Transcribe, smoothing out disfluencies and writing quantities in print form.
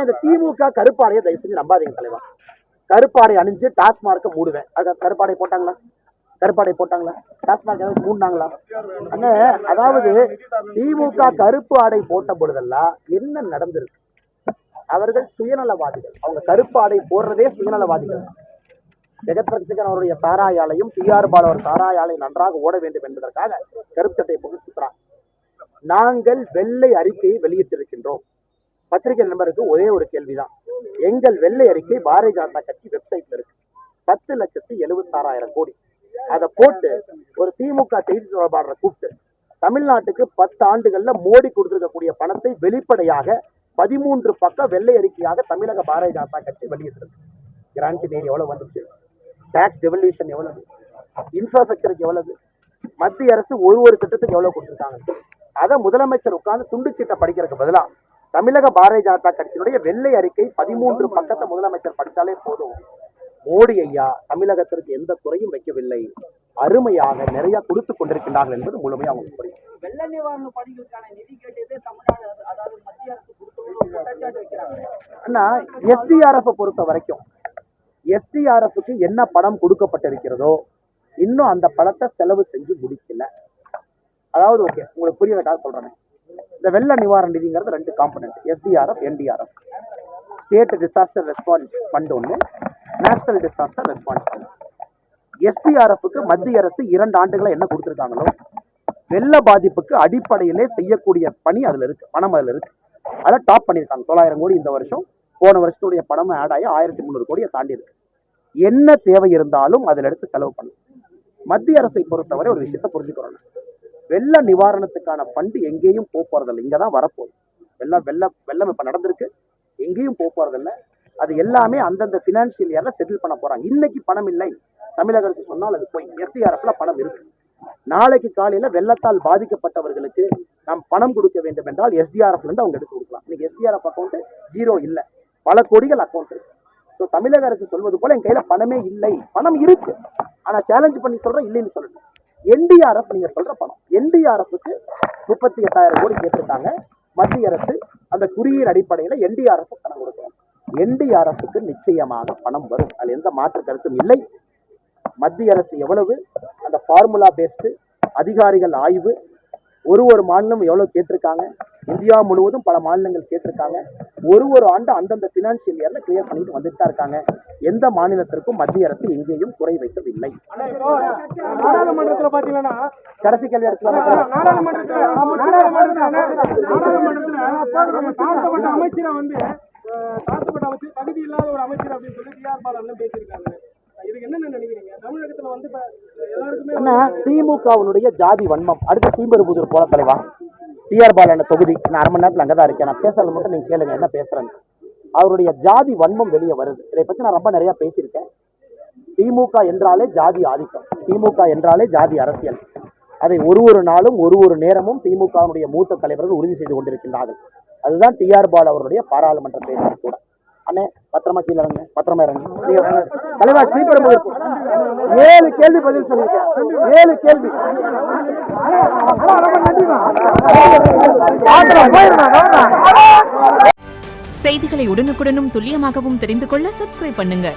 இந்த திமுக கருப்பாடையை தயவு செஞ்சு நம்பாதீங்க தலைவா. கருப்பாடை அணிஞ்சு டாஸ்மார்க்க மூடுவேன். கருப்பாடை போட்டாங்களா? கருப்பாடை போட்டாங்களா? டாஸ்மார்க் ஏதாவது மூடினாங்களா? அண்ணே, அதாவது திமுக கருப்பு ஆடை போட்ட பொழுதெல்லாம் என்ன நடந்திருக்கு? அவர்கள் சுயநலவாதிகள். அவங்க கருப்பு ஆடை போடுறதே சுயநலவாதிகள். ஜெகத் ரட்சகன் அவருடைய சாராய ஆலையும் டிஆர் பாலு அவர் சாராய ஆலை நன்றாக ஓட வேண்டும் என்பதற்காக கருப்பு சட்டையை போட்டு சுற்றுறாங்க. நாங்கள் வெள்ளை அறிக்கையை வெளியிட்டிருக்கின்றோம். பத்திரிகை நண்பருக்கு ஒரே ஒரு கேள்விதான். எங்கள் வெள்ளை அறிக்கை பாரதிய ஜனதா கட்சி வெப்சைட்ல இருக்கு. 10,76,000 கோடி. அதை போட்டு ஒரு திமுக செய்தி தொடர்பாளரை கூப்பிட்டு தமிழ்நாட்டுக்கு 10 ஆண்டுகள்ல மோடி கொடுத்திருக்கக்கூடிய பணத்தை வெளிப்படையாக 13 பக்கம் வெள்ளை அறிக்கையாக தமிழக பாரதிய ஜனதா கட்சி வெளியிட்டிருக்கு. கிராண்ட் நீர் எவ்வளவு வந்துச்சு, டாக்ஸ் டெவல்யூஷன் எவ்வளவு, இன்ஃப்ராஸ்ட்ரக்சருக்கு எவ்வளவு, மத்திய அரசு ஒரு திட்டத்துக்கு எவ்வளவு கொடுத்திருக்காங்க. அதை முதலமைச்சர் உட்கார்ந்து துண்டு சீட்டை படிக்கிறதுக்கு பதிலா தமிழக பாரதிய ஜனதா கட்சியினுடைய வெள்ளை அறிக்கை 13 பக்கத்தை முதலமைச்சர் படித்தாலே போதும். மோடி ஐயா தமிழகத்திற்கு எந்த குறையும் வைக்கவில்லை, அருமையாக நிறைய கொடுத்து கொண்டிருக்கின்றார்கள் என்பது முழுமையாக அவங்களுக்கு புரியும். வெள்ள நிவாரண பணிகளுக்கான நிதி கேட்டதே தமிழ்நாடு, அதாவது மத்திய அரசு குற்றச்சாட்டு வைக்கிறாங்க. ஆனா எஸ்டிஆர்எஃப் பொறுத்த வரைக்கும் எஸ்டிஆர்எஃப்க்கு என்ன பணம் கொடுக்கப்பட்டிருக்கிறதோ இன்னும் அந்த பணத்தை செலவு செஞ்சு முடிக்கல. அதாவது ஓகே, உங்களுக்கு புரியறதுக்காக சொல்றேன். இந்த வெள்ள நிவாரண நிதிங்கிறது 2 component, STRF, NDRF. State disaster response fund ஒன்று, நேஷனல் டிசாஸ்டர் ரெஸ்பான்ஸ் ஃபண்ட். எஸ்டிஆர்எஃப்க்கு மத்திய அரசு 2 ஆண்டுகளை என்ன கொடுத்திருக்காங்களோ வெள்ள பாதிப்புக்கு அடிப்படையிலே செய்யக்கூடிய பணி அதுல இருக்கு, பணம் அதுல இருக்கு. அதை டாப் பண்ணியிருக்காங்க. 900 கோடி இந்த வருஷம், போன வருஷத்துடைய பணம் ஆட் ஆகி 1300 கோடியை தாண்டி இருக்கு. என்ன தேவை இருந்தாலும் அதில் எடுத்து செலவு பண்ணும். மத்திய அரசை பொறுத்தவரை ஒரு விஷயத்த புரிஞ்சுக்கிறோம். வெள்ள நிவாரணத்துக்கான ஃபண்டு எங்கேயும் போறதில்லை, இங்கதான் வரப்போகுது. வெள்ளம் இப்ப நடந்திருக்கு, எங்கேயும் போறதில்லை. அது எல்லாமே அந்தந்த பினான்சியல் இயர்ல செட்டில் பண்ண போறாங்க. இன்னைக்கு பணம் இல்லை தமிழக அரசு சொன்னால் அது போய் எஸ்டிஆர்எஃப்ல பணம் இருக்கு. நாளைக்கு காலையில வெள்ளத்தால் பாதிக்கப்பட்டவர்களுக்கு நாம் பணம் கொடுக்க வேண்டும் என்றால் எஸ்டிஆர்எஃப்ல இருந்து அவங்க எடுத்து கொடுக்கலாம். இன்னைக்கு எஸ்டிஆர்எஃப் அக்கௌண்ட் 0 இல்லை, பல கோடிகள் அக்கௌண்ட் இருக்கு. ஸோ தமிழக அரசு சொல்வது போல என் கையில பணமே இல்லை, பணம் இருக்கு, ஆனா சேலஞ்ச் பண்ணி சொல்றேன் இல்லைன்னு சொல்லணும். என்டிஆர்எஃப் நீங்க சொல்ற பணம், என்டிஆர்எஃப்க்கு 38,000 கோடி கேட்டிருக்காங்க. மத்திய அரசு அந்த குறியீடு அடிப்படையில் என்டிஆர்எஃப் பணம் கொடுக்கணும். என்டிஆர்எஃப்க்கு நிச்சயமாக பணம் வரும், அதில் எந்த மாற்று கருத்தும் இல்லை. மத்திய அரசு எவ்வளவு, அந்த ஃபார்முலா பேஸ்டு அதிகாரிகள் ஆய்வு, ஒரு மாநிலம் எவ்வளவு கேட்டிருக்காங்க, இந்தியா முழுவதும் பல மாநிலங்கள் கேட்டிருக்காங்க. ஒரு ஆண்டு அந்தந்த பினான்சியல் இயர்ல கிளியர் பண்ணிட்டு வந்துட்டு தான் இருக்காங்க. எந்த மாநிலத்திற்கும் மத்திய அரசு எங்கேயும் குறை வைக்கவில்லை. கடைசி கேள்வி எடுத்துக்கலாம். அமைச்சரை வந்து தாழ்த்தப்பட்ட அமைச்சர், தகுதி இல்லாத ஒரு அமைச்சர் அப்படின்னு சொல்லி டிஆர் பாலு பேசியிருக்காங்க. இதுக்கு என்ன நினைக்கிறீங்க? தமிழகத்துல வந்து எல்லாருக்குமே திமுகவுடைய ஜாதி வன்மம். அடுத்த சீம்பெரும்புதூர் போல தலைவா டிஆர் பாலு தொகுதி, நான் 1/2 மணி நேரத்தில் அங்கதான் இருக்கேன். நான் பேசுறது மட்டும் நீங்க கேளுங்க என்ன பேசுறேன்னு. அவருடைய ஜாதி வன்மம் வெளியே வருது. இதை பத்தி நான் ரொம்ப நிறைய பேசியிருக்கேன். திமுக என்றாலே ஜாதி ஆதிக்கம், திமுக என்றாலே ஜாதி அரசியல். அதை ஒரு நாளும் ஒரு நேரமும் திமுகவுடைய மூத்த தலைவர்கள் உறுதி செய்து கொண்டிருக்கின்றார்கள். அதுதான் டிஆர் பாலு அவருடைய பாராளுமன்ற பேச்சாளர் கூட. அண்ணே பத்திரமா கீழே இறங்க, பத்திரமா இறங்க. தலைவா ஸ்ரீபெரும்புதூர் 7 கேள்வி பதில் சொல்லியிருக்கேன். 7 கேள்வி. செய்திகளை உடனுக்குடனும் துல்லியமாகவும் தெரிந்து கொள்ள சப்ஸ்கிரைப் பண்ணுங்க.